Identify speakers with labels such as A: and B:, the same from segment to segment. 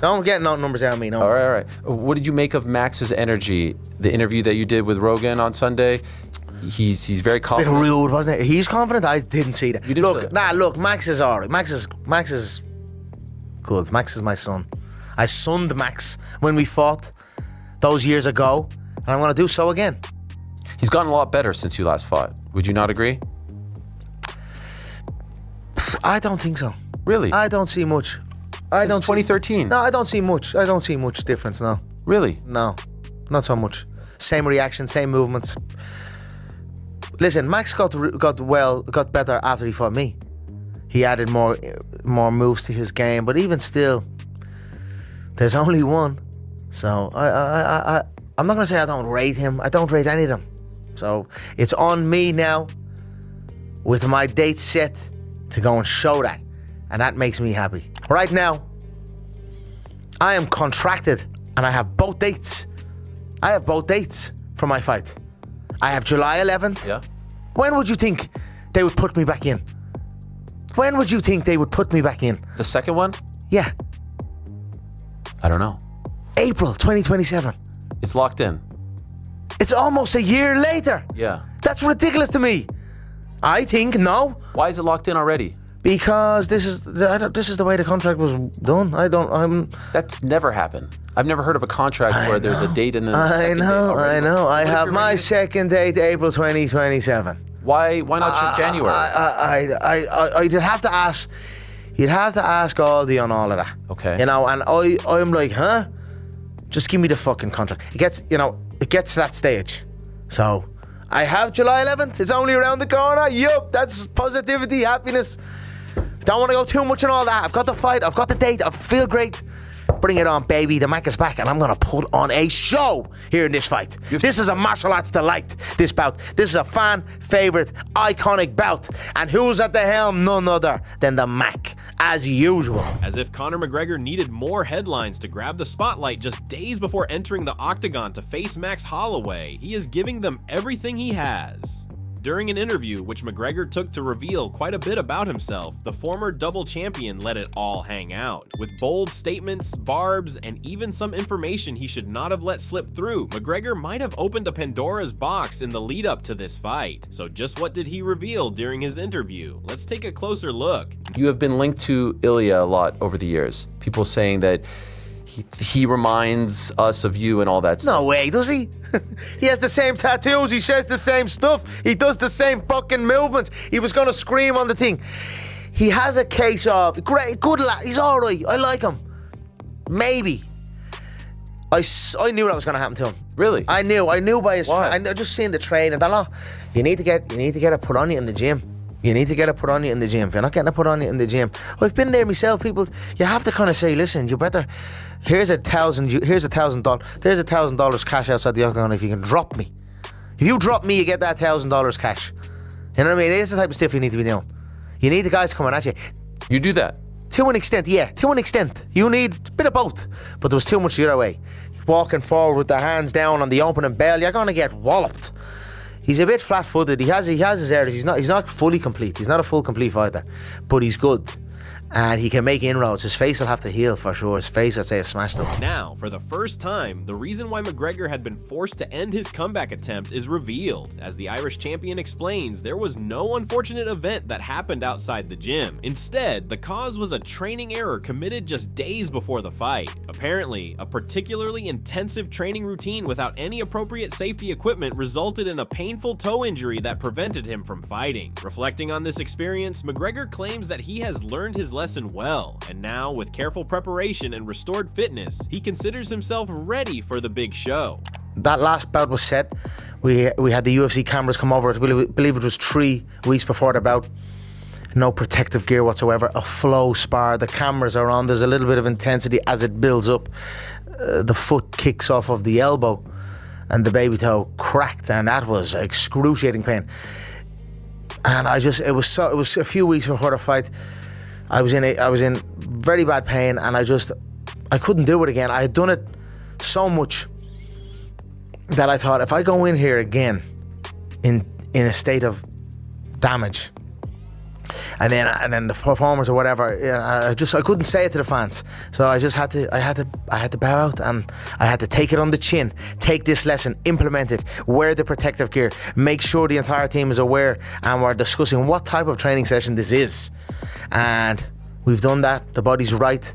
A: Don't get no numbers out of me, no.
B: All right. What did you make of Max's energy? The interview that you did with Rogan on Sunday, he's very confident.
A: Bit rude, wasn't it? He's confident. I didn't see that.
B: You didn't
A: Look, Max is all right. Max is good. Max is my son. I sunned Max when we fought those years ago, and I'm going to do so again.
B: He's gotten a lot better since you last fought. Would you not agree?
A: I don't think so.
B: Really?
A: I don't see much.
B: Since 2013?
A: No, I don't see much. I don't see much difference, no.
B: Really?
A: No, not so much. Same reaction, same movements. Listen, Max got better after he fought me. He added more moves to his game, but even still, there's only one. So I'm not going to say I don't rate him. I don't rate any of them. So it's on me now, with my date set, to go and show that. And that makes me happy. Right now, I am contracted and I have both dates. I have both dates for my fight. I have July 11th.
B: Yeah.
A: When would you think they would put me back in? When would you think they would put me back in?
B: The second one?
A: Yeah.
B: I don't know.
A: April 2027.
B: It's locked in.
A: It's almost a year later.
B: Yeah.
A: That's ridiculous to me. I think no.
B: Why is it locked in already?
A: Because this is the way the contract was done.
B: That's never happened. I've never heard of a contract where there's a date and then
A: I know. I have my second date, April 2027.
B: Why not January?
A: I'd have to ask. You'd have to ask Aldi on all of that.
B: Okay.
A: You know, and I'm like, huh? Just give me the fucking contract. It gets to that stage. So I have July 11th. It's only around the corner. Yup, that's positivity, happiness. Don't want to go too much on all that. I've got the fight. I've got the date. I feel great. Bring it on, baby. The Mac is back, and I'm going to put on a show here in this fight. This is a martial arts delight, this bout. This is a fan favorite, iconic bout. And who's at the helm? None other than the Mac, as usual.
C: As if Conor McGregor needed more headlines to grab the spotlight just days before entering the octagon to face Max Holloway, he is giving them everything he has. During an interview, which McGregor took to reveal quite a bit about himself, the former double champion let it all hang out. With bold statements, barbs, and even some information he should not have let slip through, McGregor might have opened a Pandora's box in the lead up to this fight. So just what did he reveal during his interview? Let's take a closer look.
B: You have been linked to Ilya a lot over the years. People saying that he reminds us of you and all that stuff.
A: No way, does he? He has the same tattoos, he says the same stuff, he does the same fucking movements. He was going to scream on the thing. He has a case of, great, good lad, he's alright, I like him. Maybe. I knew that was going to happen to him.
B: Really?
A: I knew by his,
B: Why?
A: I just seen the train and that. You need to get it put on you in the gym. You need to get it put on you in the gym. If you're not getting it put on you in the gym, I've been there myself. People, you have to kind of say, listen, you better. Here's $1,000. There's $1,000 cash outside the octagon if you can drop me. If you drop me, you get that $1,000 cash. You know what I mean? It's the type of stuff you need to be doing. You need the guys coming at you.
B: You do that?
A: To an extent, yeah. To an extent. You need a bit of both. But there was too much the other way. Walking forward with their hands down on the opening bell, you're going to get walloped. He's a bit flat-footed. He has his areas. He's not fully complete. He's not a full complete fighter, but he's good. And he can make inroads. His face will have to heal for sure. His face, I'd say, is smashed up.
C: Now, for the first time, the reason why McGregor had been forced to end his comeback attempt is revealed. As the Irish champion explains, there was no unfortunate event that happened outside the gym. Instead, the cause was a training error committed just days before the fight. Apparently, a particularly intensive training routine without any appropriate safety equipment resulted in a painful toe injury that prevented him from fighting. Reflecting on this experience, McGregor claims that he has learned his lesson well, and now, with careful preparation and restored fitness, he considers himself ready for the big show.
A: That last bout was set. We had the UFC cameras come over. I believe it was 3 weeks before the bout. No protective gear whatsoever. A flow spar. The cameras are on. There's a little bit of intensity as it builds up. The foot kicks off of the elbow, and the baby toe cracked, and that was excruciating pain. And it was a few weeks before the fight. I was in very bad pain, and I couldn't do it again. I had done it so much that I thought, if I go in here again in a state of damage, And then the performers or whatever, I couldn't say it to the fans, so I had to bow out, and I had to take it on the chin, take this lesson, implement it, wear the protective gear, make sure the entire team is aware, and we're discussing what type of training session this is, and we've done that. The body's right,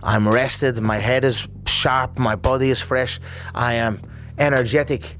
A: I'm rested, my head is sharp, my body is fresh, I am energetic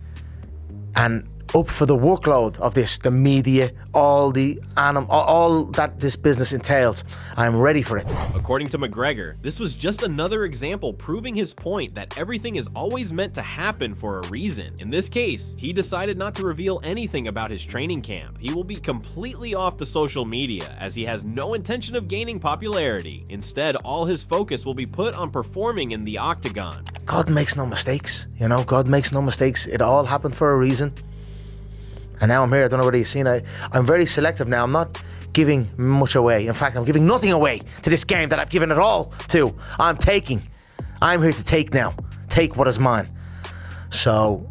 A: and up for the workload of this, the media, all that this business entails. I'm ready for it.
C: According to McGregor, this was just another example proving his point that everything is always meant to happen for a reason. In this case, he decided not to reveal anything about his training camp. He will be completely off the social media as he has no intention of gaining popularity. Instead, all his focus will be put on performing in the octagon.
A: God makes no mistakes, God makes no mistakes. It all happened for a reason. And now I'm here. I don't know whether you've seen it. I'm very selective now. I'm not giving much away. In fact, I'm giving nothing away to this game that I've given it all to. I'm taking. I'm here to take now. Take what is mine. So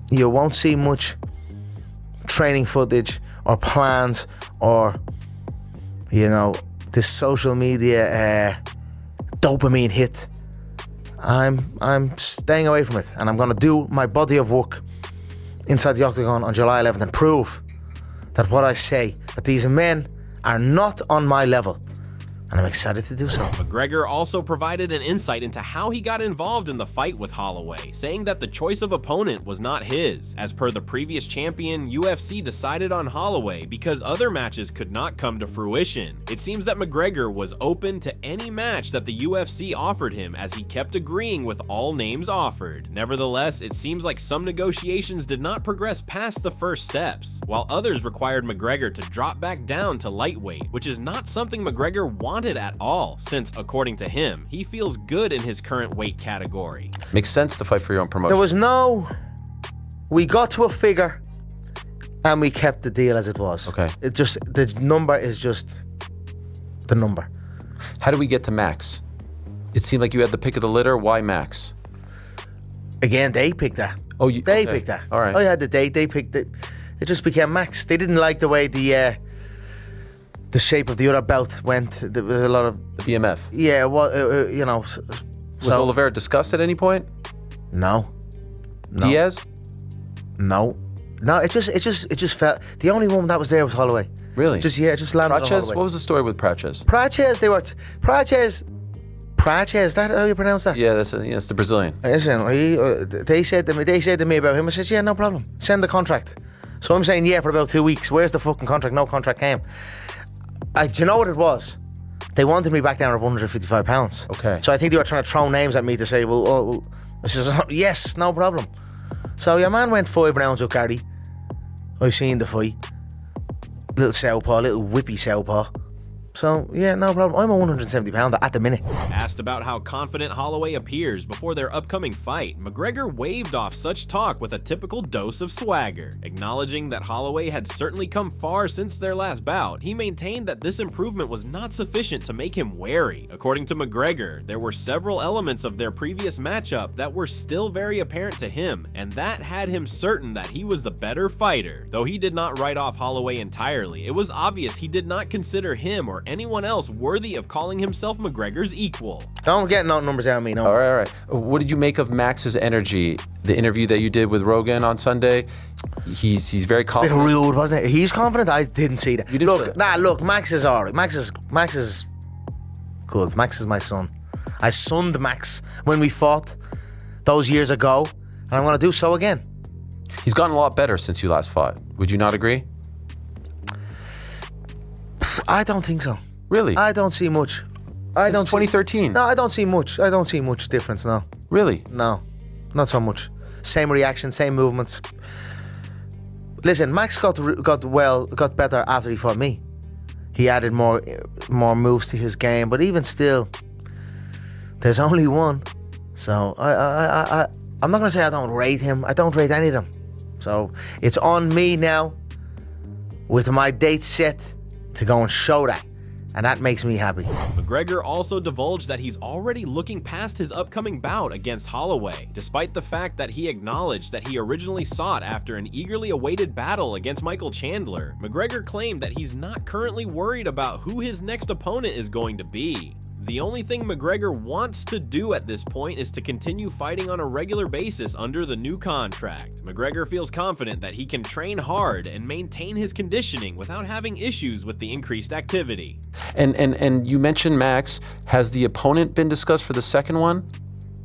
A: you won't see much training footage or plans or, this social media dopamine hit. I'm staying away from it, and I'm going to do my body of work inside the octagon on July 11th and prove that what I say, that these men are not on my level, and I'm excited to do so.
C: McGregor also provided an insight into how he got involved in the fight with Holloway, saying that the choice of opponent was not his. As per the previous champion, UFC decided on Holloway because other matches could not come to fruition. It seems that McGregor was open to any match that the UFC offered him, as he kept agreeing with all names offered. Nevertheless, it seems like some negotiations did not progress past the first steps, while others required McGregor to drop back down to lightweight, which is not something McGregor wanted at all, since according to him, he feels good in his current weight category.
B: Makes sense to fight for your own promotion.
A: We got to a figure and we kept the deal as it was.
B: Okay.
A: The number is just the number.
B: How do we get to Max? It seemed like you had the pick of the litter. Why Max?
A: Again, they picked that. They picked that.
B: All right.
A: I had the date, they picked it. It just became Max. They didn't like the way the shape of the other belt went. There was a lot of
B: the BMF.
A: Yeah, well,
B: Was Oliveira discussed at any point?
A: No.
B: Diaz?
A: No. It just felt. The only one that was there was Holloway.
B: Really?
A: Just landed on Holloway.
B: What was the story with Praches?
A: Praches, is that how you pronounce that?
B: Yeah, that's the Brazilian.
A: Listen, they said to me about him. I said, yeah, no problem. Send the contract. So I'm saying, yeah, for about 2 weeks. Where's the fucking contract? No contract came. Do you know what it was? They wanted me back down at 155 pounds.
B: Okay.
A: So I think they were trying to throw names at me to say, well, I said, yes, no problem. So your man went 5 rounds with Gary. I seen the fight. Little whippy southpaw. So, yeah, no problem. I'm a 170 pounder at the minute.
C: Asked about how confident Holloway appears before their upcoming fight, McGregor waved off such talk with a typical dose of swagger. Acknowledging that Holloway had certainly come far since their last bout, he maintained that this improvement was not sufficient to make him wary. According to McGregor, there were several elements of their previous matchup that were still very apparent to him, and that had him certain that he was the better fighter. Though he did not write off Holloway entirely, it was obvious he did not consider him or anyone else worthy of calling himself McGregor's equal.
A: Don't get no numbers out of me, no.
B: All right. What did you make of Max's energy? The interview that you did with Rogan on Sunday, he's very confident.
A: A bit rude, wasn't it? He's confident. I didn't see that.
B: You didn't
A: Look, Max is alright. Max is good. Max is my son. I sunned Max when we fought those years ago, and I'm going to do so again.
B: He's gotten a lot better since you last fought. Would you not agree?
A: I don't think so.
B: Really?
A: I don't see much.
B: Since 2013?
A: No, I don't see much. I don't see much difference, no.
B: Really?
A: No, not so much. Same reaction, same movements. Listen, Max got better after he fought me. He added more moves to his game, but even still, there's only one. So I'm not gonna say I don't rate him. I don't rate any of them. So it's on me now, with my date set, to go and show that. And that makes me happy.
C: McGregor also divulged that he's already looking past his upcoming bout against Holloway, despite the fact that he acknowledged that he originally sought after an eagerly awaited battle against Michael Chandler. McGregor claimed that he's not currently worried about who his next opponent is going to be. The only thing McGregor wants to do at this point is to continue fighting on a regular basis under the new contract. McGregor feels confident that he can train hard and maintain his conditioning without having issues with the increased activity.
B: And you mentioned Max. Has the opponent been discussed for the second one?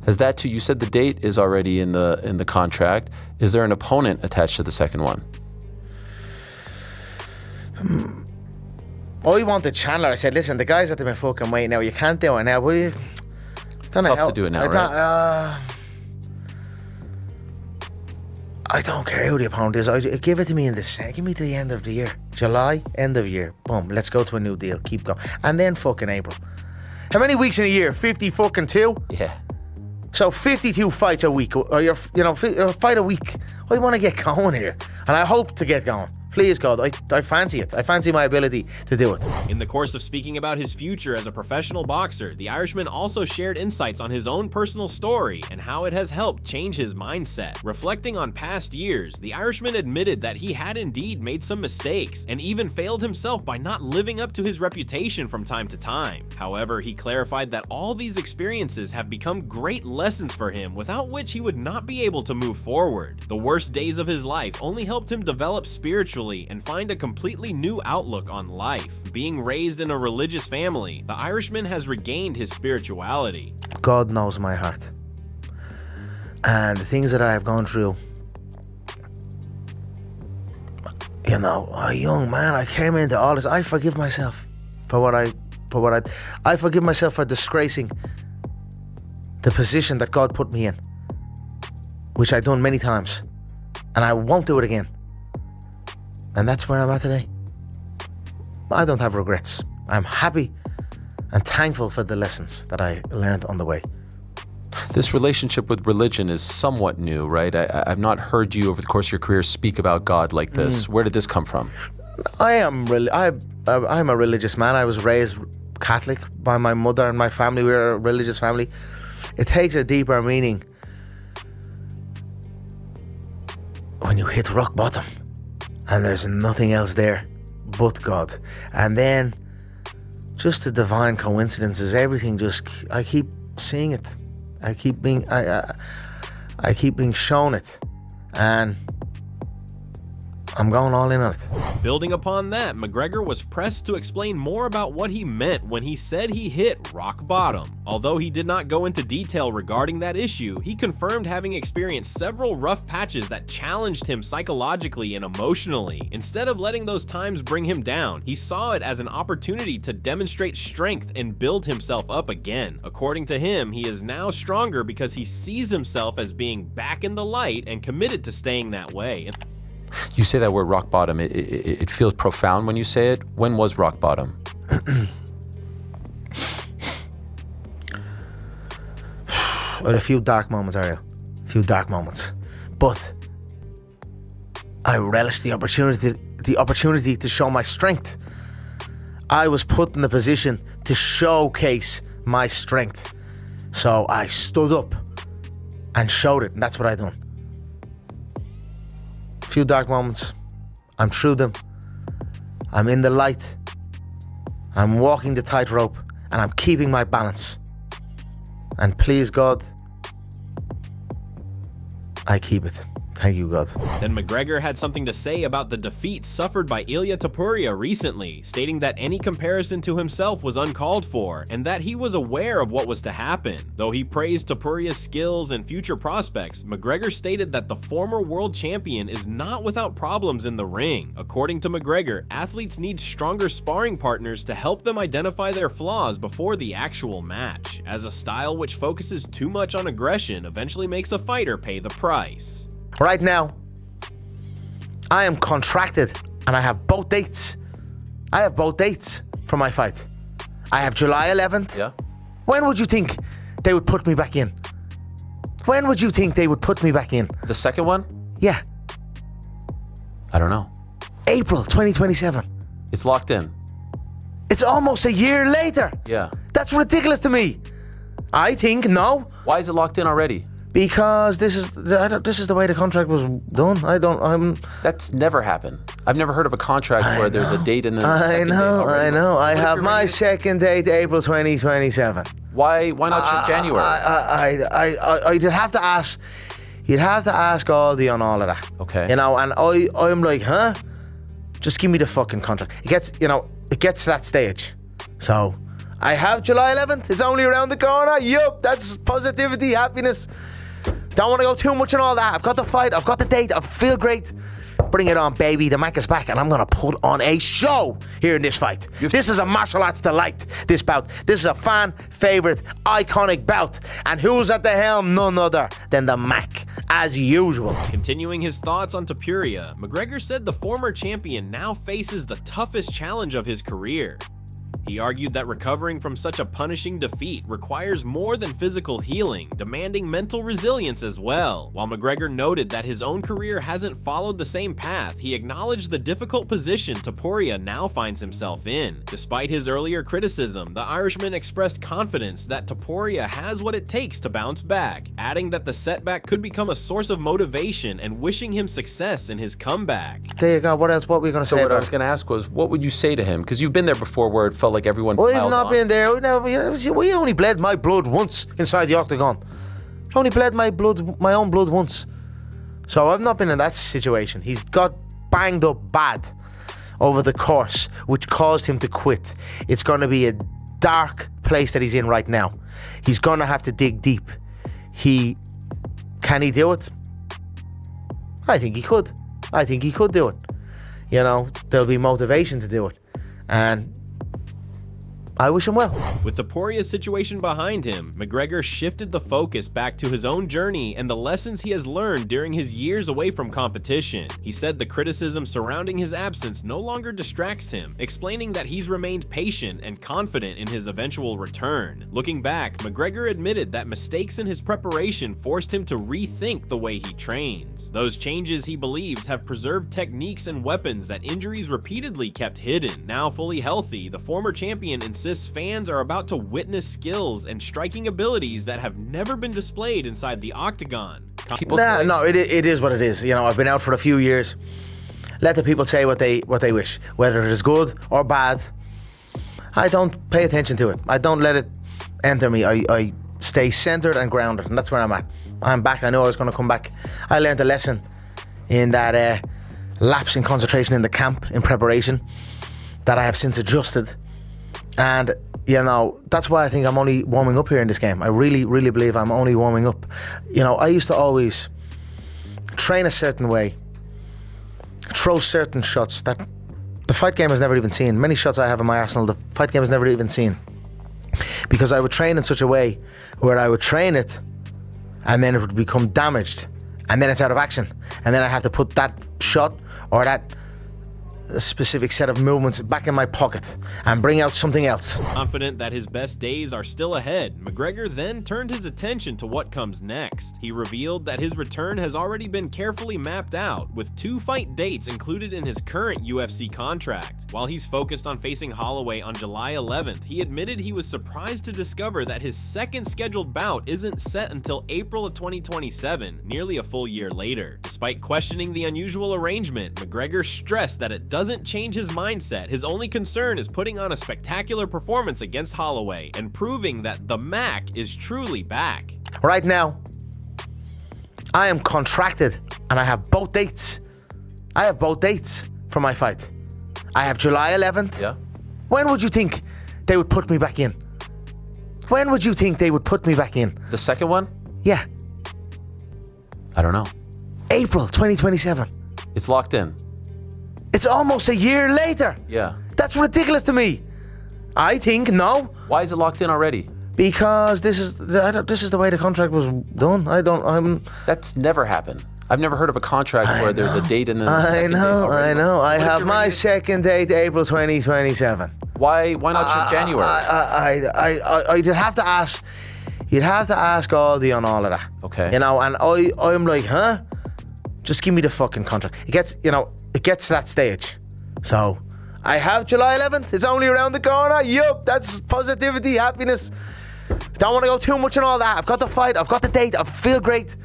B: Has that too? You said the date is already in the contract. Is there an opponent attached to the second one?
A: I wanted Chandler. I said, listen, the guys at the fucking weight now. You can't do it now, will you?
B: Tough to do it now, right?
A: I don't care who the opponent is. Give it to me give me to the end of the year. July, end of year. Boom, let's go to a new deal. Keep going. And then fucking April. How many weeks in a year? 52?
B: Yeah.
A: So 52 fights a week, or a fight a week. I want to get going here, and I hope to get going. Please, God, I fancy it. I fancy my ability to do it.
C: In the course of speaking about his future as a professional boxer, the Irishman also shared insights on his own personal story and how it has helped change his mindset. Reflecting on past years, the Irishman admitted that he had indeed made some mistakes and even failed himself by not living up to his reputation from time to time. However, he clarified that all these experiences have become great lessons for him, without which he would not be able to move forward. The worst days of his life only helped him develop spiritually and find a completely new outlook on life. Being raised in a religious family, the Irishman has regained his spirituality.
A: God knows my heart. And the things that I have gone through, a young man, I came into all this. I forgive myself for I forgive myself for disgracing the position that God put me in, which I've done many times, and I won't do it again. And that's where I'm at today. I don't have regrets. I'm happy and thankful for the lessons that I learned on the way.
B: This relationship with religion is somewhat new, right? I've not heard you over the course of your career speak about God like this. Where did this come from?
A: I'm a religious man. I was raised Catholic by my mother and my family. We're a religious family. It takes a deeper meaning when you hit rock bottom and there's nothing else there but God. And then just the divine coincidences, everything I keep seeing it. I keep being shown it. And I'm going all in on it.
C: Building upon that, McGregor was pressed to explain more about what he meant when he said he hit rock bottom. Although he did not go into detail regarding that issue, he confirmed having experienced several rough patches that challenged him psychologically and emotionally. Instead of letting those times bring him down, he saw it as an opportunity to demonstrate strength and build himself up again. According to him, he is now stronger because he sees himself as being back in the light and committed to staying that way.
B: You say that word rock bottom. It feels profound when you say it. When was rock bottom?
A: Well, a few dark moments, Ariel. A few dark moments. But I relished the opportunity to show my strength. I was put in the position to showcase my strength. So I stood up and showed it, and that's what I done. Few dark moments. I'm through them. I'm in the light. I'm walking the tightrope, and I'm keeping my balance. And please, God, I keep it. Thank you, God.
C: Then McGregor had something to say about the defeat suffered by Ilia Topuria recently, stating that any comparison to himself was uncalled for and that he was aware of what was to happen. Though he praised Topuria's skills and future prospects, McGregor stated that the former world champion is not without problems in the ring. According to McGregor, athletes need stronger sparring partners to help them identify their flaws before the actual match, as a style which focuses too much on aggression eventually makes a fighter pay the price.
A: Right now, I am contracted and I have both dates. I have both dates for my fight. I have July 11th.
B: Yeah.
A: When would you think they would put me back in? When would you think they would put me back in?
B: The second one?
A: Yeah.
B: I don't know.
A: April 2027.
B: It's locked in.
A: It's almost a year later.
B: Yeah.
A: That's ridiculous to me. I think no,
B: Why is it locked in already?
A: because this is the way the contract was done.
B: That's never happened. I've never heard of a contract where there's a date and then
A: I know. I have my second date, April 2027.
B: Why not January?
A: I'd have to ask. You'd have to ask Aldi on all of that.
B: Okay.
A: You know, and I'm like, huh? Just give me the fucking contract. It gets to that stage. So I have July 11th. It's only around the corner. Yup, that's positivity, happiness. Don't want to go too much on all that. I've got the fight. I've got the date. I feel great. Bring it on, baby. The Mac is back, and I'm going to put on a show here in this fight. This is a martial arts delight, this bout. This is a fan favorite, iconic bout. And who's at the helm? None other than the Mac, as usual.
C: Continuing his thoughts on Topuria, McGregor said the former champion now faces the toughest challenge of his career. He argued that recovering from such a punishing defeat requires more than physical healing, demanding mental resilience as well. While McGregor noted that his own career hasn't followed the same path, he acknowledged the difficult position Topuria now finds himself in. Despite his earlier criticism, the Irishman expressed confidence that Topuria has what it takes to bounce back, adding that the setback could become a source of motivation and wishing him success in his comeback.
A: There you go. What else? What were we going to say
B: So what
A: about
B: I was going to ask was, what would you say to him? Because you've been there before where it felt like everyone
A: Well,
B: piled
A: we've not
B: on.
A: been there. We only bled my blood once inside the octagon. I've only bled my own blood once. So I've not been in that situation. He's got banged up bad over the course, which caused him to quit. It's going to be a dark place that he's in right now. He's going to have to dig deep. Can he do it? I think he could. I think he could do it. You know, there'll be motivation to do it. And I wish him well.
C: With Topuria's situation behind him, McGregor shifted the focus back to his own journey and the lessons he has learned during his years away from competition. He said the criticism surrounding his absence no longer distracts him, explaining that he's remained patient and confident in his eventual return. Looking back, McGregor admitted that mistakes in his preparation forced him to rethink the way he trains. Those changes, he believes, have preserved techniques and weapons that injuries repeatedly kept hidden. Now fully healthy, the former champion insists fans are about to witness skills and striking abilities that have never been displayed inside the octagon.
A: It is what it is. You know, I've been out for a few years. Let the people say what they wish, whether it is good or bad. I don't pay attention to it. I don't let it enter me. I stay centered and grounded, and that's where I'm at. I'm back. I know I was going to come back. I learned a lesson in that lapse in concentration in the camp in preparation that I have since adjusted. And, you know, that's why I think I'm only warming up here in this game. I really, really believe I'm only warming up. You know, I used to always train a certain way, throw certain shots that the fight game has never even seen. Many shots I have in my arsenal, the fight game has never even seen. Because I would train in such a way where I would train it and then it would become damaged and then it's out of action. And then I have to put that shot or that a specific set of movements back in my pocket and bring out something else.
C: Confident that his best days are still ahead, McGregor then turned his attention to what comes next. He revealed that his return has already been carefully mapped out, with 2 fight dates included in his current UFC contract. While he's focused on facing Holloway on July 11th, he admitted he was surprised to discover that his second scheduled bout isn't set until April of 2027, nearly a full year later. Despite questioning the unusual arrangement, McGregor stressed that it doesn't change his mindset. His only concern is putting on a spectacular performance against Holloway and proving that the Mac is truly back.
A: Right now, I am contracted and I have both dates. I have both dates for my fight. I have July 11th.
B: Yeah.
A: When would you think they would put me back in? When would you think they would put me back in?
B: The second one?
A: Yeah,
B: I don't know.
A: April 2027.
B: It's locked in.
A: It's almost a year later.
B: Yeah.
A: That's ridiculous to me. I think no,
B: Why is it locked in already?
A: because this is the way the contract was done.
B: That's never happened. I've never heard of a contract where there's a date and then the second date already.
A: I know. I
B: What if
A: have
B: you're
A: my
B: ready-
A: second date, April 2027.
B: Why not January?
A: I'd have to ask. You'd have to ask Aldi on all of that.
B: Okay.
A: You know, and I'm like, huh? Just give me the fucking contract. It gets to that stage. So I have July 11th. It's only around the corner. Yup, that's positivity, happiness. Don't want to go too much on all that. I've got the fight. I've got the date. I feel great.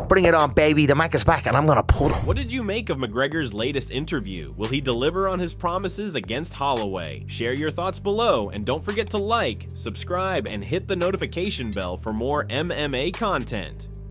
A: Bring it on, baby. The Mac is back, and I'm going to pull him.
C: What did you make of McGregor's latest interview? Will he deliver on his promises against Holloway? Share your thoughts below, and don't forget to like, subscribe, and hit the notification bell for more MMA content.